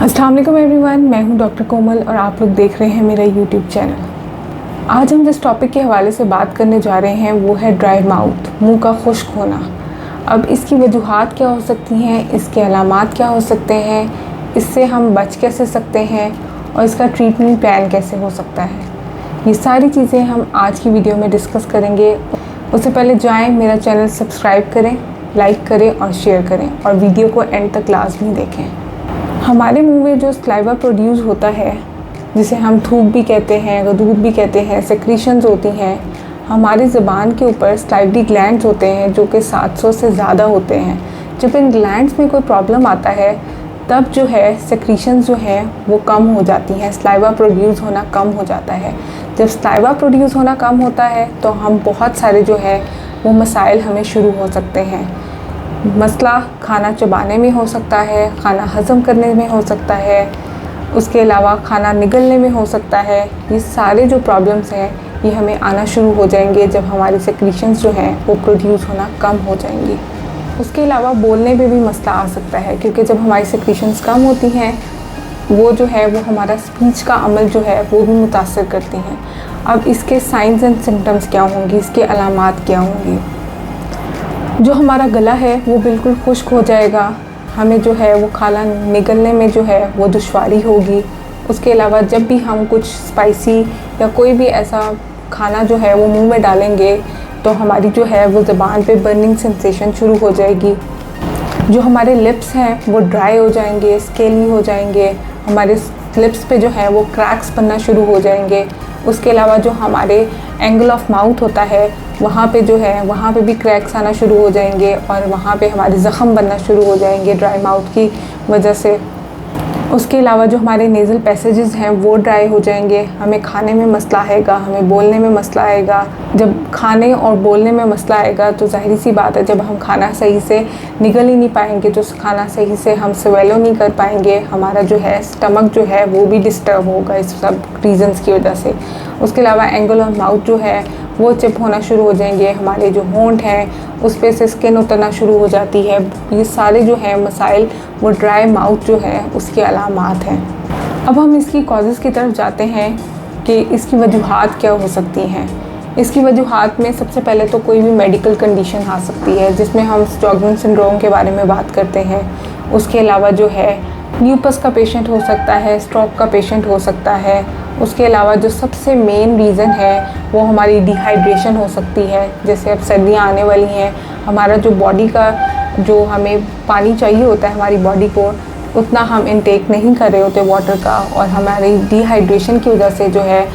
अस्सलाम वालेकुम एवरीवन, मैं हूं डॉक्टर कोमल और आप लोग देख रहे हैं मेरा यूट्यूब चैनल। आज हम जिस टॉपिक के हवाले से बात करने जा रहे हैं वो है ड्राई माउथ, मुंह का खुश्क होना। अब इसकी वजूहात क्या हो सकती हैं, इसके अलामात क्या हो सकते हैं, इससे हम बच कैसे सकते हैं और इसका ट्रीटमेंट प्लान कैसे हो सकता है, ये सारी चीज़ें हम आज की वीडियो में डिस्कस करेंगे। उससे पहले जाएँ मेरा चैनल सब्सक्राइब करें, लाइक करें और शेयर करें और वीडियो को एंड तक लाजमी देखें। हमारे मुंह में जो सलाइवा प्रोड्यूस होता है, जिसे हम थूक भी कहते हैं, गदूद भी कहते हैं, सेक्रीशंस होती हैं। हमारी ज़बान के ऊपर सलाइवरी ग्लैंड्स होते हैं जो कि 700 से ज़्यादा होते हैं। जब इन ग्लैंड्स में कोई प्रॉब्लम आता है तब जो है सेक्रीशंस जो हैं वो कम हो जाती हैं, सलाइवा प्रोड्यूस होना कम हो जाता है। जब सलाइवा प्रोड्यूस होना कम होता है तो हम बहुत सारे जो है वो मसाइल हमें शुरू हो सकते हैं। मसला खाना चबाने में हो सकता है, खाना हज़म करने में हो सकता है, उसके अलावा खाना निगलने में हो सकता है। ये सारे जो प्रॉब्लम्स हैं ये हमें आना शुरू हो जाएंगे जब हमारी सेक्रीशंस जो हैं वो प्रोड्यूस होना कम हो जाएंगी। उसके अलावा बोलने में भी मसला आ सकता है, क्योंकि जब हमारी सेक्रीशंस कम होती हैं वो जो है वो हमारा स्पीच का अमल जो है वो भी मुतासर करती हैं। अब इसके साइंस एंड सिम्टम्स क्या होंगी, इसके अलामात क्या होंगी। जो हमारा गला है वो बिल्कुल खुश्क हो जाएगा, हमें जो है वो खाना निगलने में जो है वो दुश्वारी होगी। उसके अलावा जब भी हम कुछ स्पाइसी या कोई भी ऐसा खाना जो है वो मुंह में डालेंगे तो हमारी जो है वो ज़बान पे बर्निंग सेंसेशन शुरू हो जाएगी। जो हमारे लिप्स हैं वो ड्राई हो जाएंगे, स्केली हो जाएंगे, हमारे लिप्स पे जो है वो क्रैक्स बनना शुरू हो जाएंगे। उसके अलावा जो हमारे एंगल ऑफ माउथ होता है वहाँ पे जो है वहाँ पे भी क्रैक्स आना शुरू हो जाएंगे और वहाँ पे हमारे ज़ख़म बनना शुरू हो जाएंगे ड्राई माउथ की वजह से। उसके अलावा जो हमारे नेज़ल पैसेजेस हैं वो ड्राई हो जाएंगे, हमें खाने में मसला आएगा, हमें बोलने में मसला आएगा। जब खाने और बोलने में मसला आएगा तो ज़ाहिर सी बात है जब हम खाना सही से निगल ही नहीं पाएंगे तो खाना सही से हम स्वेलो नहीं कर पाएंगे, हमारा जो है स्टमक जो है वो भी डिस्टर्ब होगा इस सब रीज़न्स की वजह से। उसके अलावा एंगल ऑफ माउथ जो है वो चिप होना शुरू हो जाएंगे, हमारे जो होंठ हैं उस पे से स्किन उतरना शुरू हो जाती है। ये सारे जो हैं मसाइल वो ड्राई माउथ जो है उसके अलामात हैं। अब हम इसकी कॉजेज़ की तरफ जाते हैं कि इसकी वजूहात क्या हो सकती हैं। इसकी वजूहात में सबसे पहले तो कोई भी मेडिकल कंडीशन आ सकती है, जिसमें हम स्टॉकहोम सिंड्रोम के बारे में बात करते हैं। उसके अलावा जो है ल्यूपस का पेशेंट हो सकता है, स्ट्रोक का पेशेंट हो सकता है। उसके अलावा जो सबसे मेन रीज़न है वो हमारी डिहाइड्रेशन हो सकती है। जैसे अब सर्दियाँ आने वाली हैं, हमारा जो बॉडी का जो हमें पानी चाहिए होता है हमारी बॉडी को उतना हम इनटेक नहीं कर रहे होते वाटर का, और हमारी डिहाइड्रेशन की वजह से जो है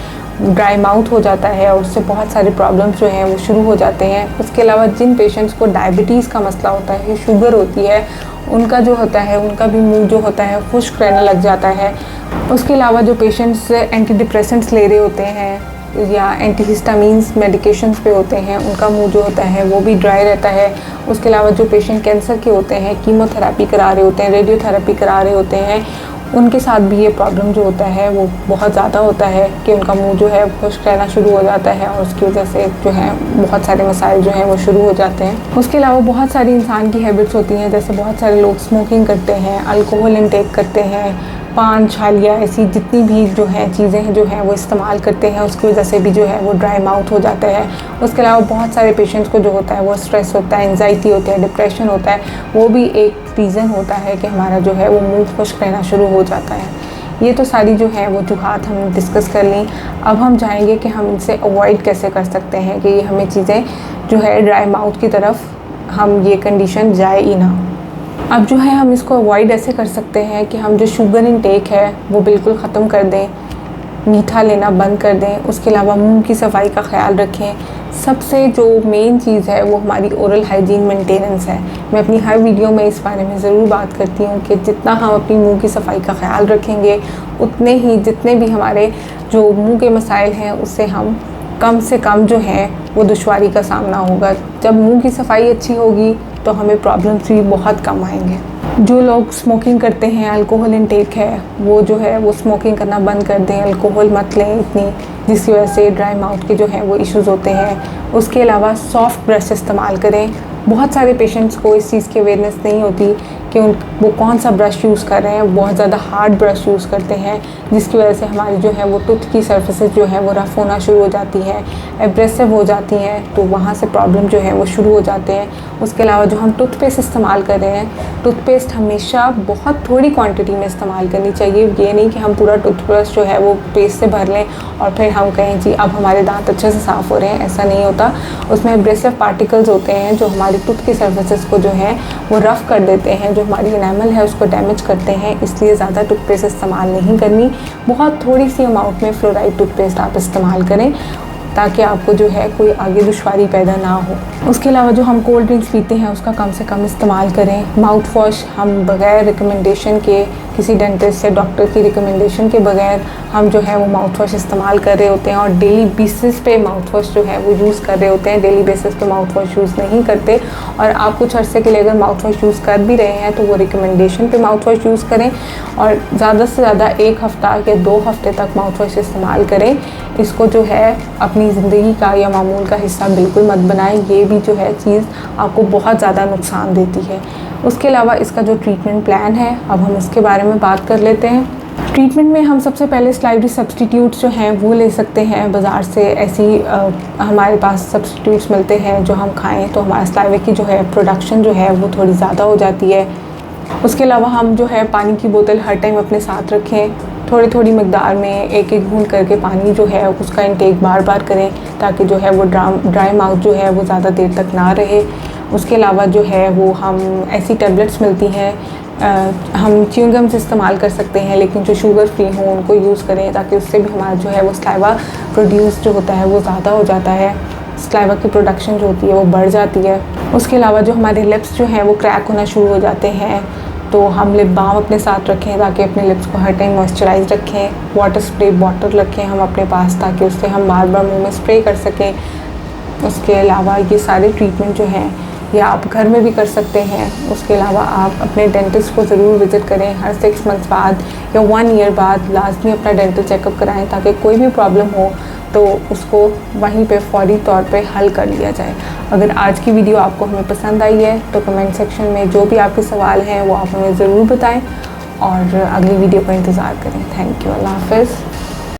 ड्राई माउथ हो जाता है और उससे बहुत सारे प्रॉब्लम्स जो हैं वो शुरू हो जाते हैं। उसके अलावा जिन पेशेंट्स को डायबिटीज़ का मसला होता है, शुगर होती है, उनका जो होता है उनका भी मुंह जो होता है खुश्क रहने लग जाता है। उसके अलावा जो पेशेंट्स एंटी डिप्रेसेंट्स ले रहे होते हैं या एंटीहिस्टामीन्स मेडिकेशंस पे होते हैं उनका मुंह जो होता है वो भी ड्राई रहता है। उसके अलावा जो पेशेंट कैंसर के होते हैं, कीमोथेरेपी करा रहे होते हैं, रेडियोथेरेपी करा रहे होते हैं, उनके साथ भी ये प्रॉब्लम जो होता है वो बहुत ज़्यादा होता है कि उनका मुंह जो है खुश्क रहना शुरू हो जाता है और उसकी वजह से जो है बहुत सारे मसाइल जो हैं वो शुरू हो जाते हैं। उसके अलावा बहुत सारी इंसान की हैबिट्स होती हैं, जैसे बहुत सारे लोग स्मोकिंग करते हैं, अल्कोहल इंटेक करते हैं, पान छालिया ऐसी जितनी भी जो हैं चीज़ें जो हैं वो इस्तेमाल करते हैं, उसकी वजह से भी जो है वो ड्राई माउथ हो जाता है। उसके अलावा बहुत सारे पेशेंट्स को जो होता है वो स्ट्रेस होता है, एंजाइटी होता है, डिप्रेशन होता है, वो भी एक रीज़न होता है कि हमारा जो है वो मुंह खुश्क रहना शुरू हो जाता है। ये तो सारी जो है वजूहात हमने डिस्कस कर ली। अब हम जाएंगे कि हम इनसे अवॉइड कैसे कर सकते हैं कि ये हमें चीज़ें जो है ड्राई माउथ की तरफ हम ये कंडीशन जाए ही ना। अब जो है हम इसको अवॉइड ऐसे कर सकते हैं कि हम जो शुगर इनटेक है वो बिल्कुल ख़त्म कर दें, मीठा लेना बंद कर दें। उसके अलावा मुंह की सफाई का ख्याल रखें। सबसे जो मेन चीज़ है वो हमारी ओरल हाइजीन मेंटेनेंस है। मैं अपनी हर वीडियो में इस बारे में ज़रूर बात करती हूँ कि जितना हम अपनी मुंह की सफाई का ख्याल रखेंगे उतने ही जितने भी हमारे जो मुंह के मसाइल हैं उससे हम कम से कम जो है वो दुश्वारी का सामना होगा। जब मुंह की सफाई अच्छी होगी तो हमें प्रॉब्लम्स भी बहुत कम आएंगे। जो लोग स्मोकिंग करते हैं, अल्कोहल इनटेक है, वो जो है वो स्मोकिंग करना बंद कर दें, अल्कोहल मत लें इतनी, जिसकी वजह से ड्राई माउथ के जो हैं वो इश्यूज़ होते हैं। उसके अलावा सॉफ्ट ब्रश इस्तेमाल करें। बहुत सारे पेशेंट्स को इस चीज़ की अवेयरनेस नहीं होती कि वो कौन सा ब्रश यूज़ कर रहे हैं। बहुत ज़्यादा हार्ड ब्रश यूज़ करते हैं जिसकी वजह से हमारी जो है वो टूथ की सर्फेसेस जो है वो रफ़ होना शुरू हो जाती हैं, एब्रेसिव हो जाती हैं, तो वहाँ से प्रॉब्लम जो है वो शुरू हो जाते हैं। उसके अलावा जो हम टूथपेस्ट इस्तेमाल कर रहे हैं, टूथपेस्ट हमेशा बहुत थोड़ी क्वांटिटी में इस्तेमाल करनी चाहिए। ये नहीं कि हम पूरा टूथब्रश जो है वो पेस्ट से भर लें और फिर हम कहें जी अब हमारे दांत अच्छे से साफ़ हो रहे हैं, ऐसा नहीं होता। उसमें एब्रेसिव पार्टिकल्स होते हैं जो हमारी टूथ की सर्फेसेस को जो है वो रफ़ कर देते हैं, जो हमारी एनामल है उसको डैमेज करते हैं। इसलिए ज़्यादा टूथपेस्ट इस्तेमाल नहीं करनी, बहुत थोड़ी सी अमाउंट में फ्लोराइड टूथपेस्ट आप इस्तेमाल करें ताकि आपको जो है कोई आगे दुश्वारी पैदा ना हो। उसके अलावा जो हम कोल्ड ड्रिंक्स पीते हैं उसका कम से कम इस्तेमाल करें। माउथ वॉश हम बग़ैर रिकमेंडेशन के, किसी डेंटिस्ट या डॉक्टर की रिकमेंडेशन के बगैर हम जो है वो माउथ वॉश इस्तेमाल कर रहे होते हैं और डेली बेसिस पे माउथ वॉश जो है वो यूज़ कर रहे होते हैं। डेली बेसिस पे माउथ वॉश यूज़ नहीं करते और आप कुछ अरसे के लिए अगर माउथ वॉश यूज़ कर भी रहे हैं तो वो रिकमेंडेशन पे माउथ वॉश यूज़ करें और ज़्यादा से ज़्यादा 1 हफ़्ता या 2 हफ़्ते तक माउथ वॉश इस्तेमाल करें। इसको जो है अपनी ज़िंदगी का या मामूल का हिस्सा बिल्कुल मत बनाएं, ये भी जो है चीज़ आपको बहुत ज़्यादा नुकसान देती है। उसके अलावा इसका जो ट्रीटमेंट प्लान है अब हम उसके बारे में बात कर लेते हैं। ट्रीटमेंट में हम सबसे पहले स्लाइवरी सब्सटीट्यूट्स जो हैं वो ले सकते हैं बाज़ार से। ऐसी हमारे पास सब्सटीट्यूट्स मिलते हैं जो हम खाएं तो हमारा स्लाइवा की जो है प्रोडक्शन जो है वो थोड़ी ज़्यादा हो जाती है। उसके अलावा हम जो है पानी की बोतल हर टाइम अपने साथ रखें, थोड़ी थोड़ी मकदार में एक एक घूंट करके पानी जो है उसका इंटेक बार बार करें ताकि जो है वो ड्राई माउथ जो है वो ज़्यादा देर तक ना रहे। उसके अलावा जो है वो हम ऐसी टैबलेट्स मिलती हैं, हम च्युइंगम्स इस्तेमाल कर सकते हैं लेकिन जो शुगर फ्री हो उनको यूज़ करें ताकि उससे भी हमारा जो है वो स्लाइवा प्रोड्यूस जो होता है वो ज़्यादा हो जाता है, स्लाइवा की प्रोडक्शन जो होती है वो बढ़ जाती है। उसके अलावा जो हमारे लिप्स जो हैं वो क्रैक होना शुरू हो जाते हैं तो हम लिप बाम अपने साथ रखें ताकि अपने लिप्स को हर टाइम मॉइस्चराइज रखें। वाटर स्प्रे बॉटल रखें हम अपने पास ताकि उससे हम बार बार मुँह में स्प्रे कर सकें। उसके अलावा ये सारे ट्रीटमेंट जो हैं या आप घर में भी कर सकते हैं। उसके अलावा आप अपने डेंटिस्ट को ज़रूर विज़िट करें, हर 6 मंथ्स बाद या 1 ईयर बाद लाजमी अपना डेंटल चेकअप कराएं ताकि कोई भी प्रॉब्लम हो तो उसको वहीं पे फौरी तौर पे हल कर लिया जाए। अगर आज की वीडियो आपको हमें पसंद आई है तो कमेंट सेक्शन में जो भी आपके सवाल हैं वो आप हमें ज़रूर बताएं और अगली वीडियो का इंतज़ार करें। थैंक यू, अल्लाह हाफ़िज़।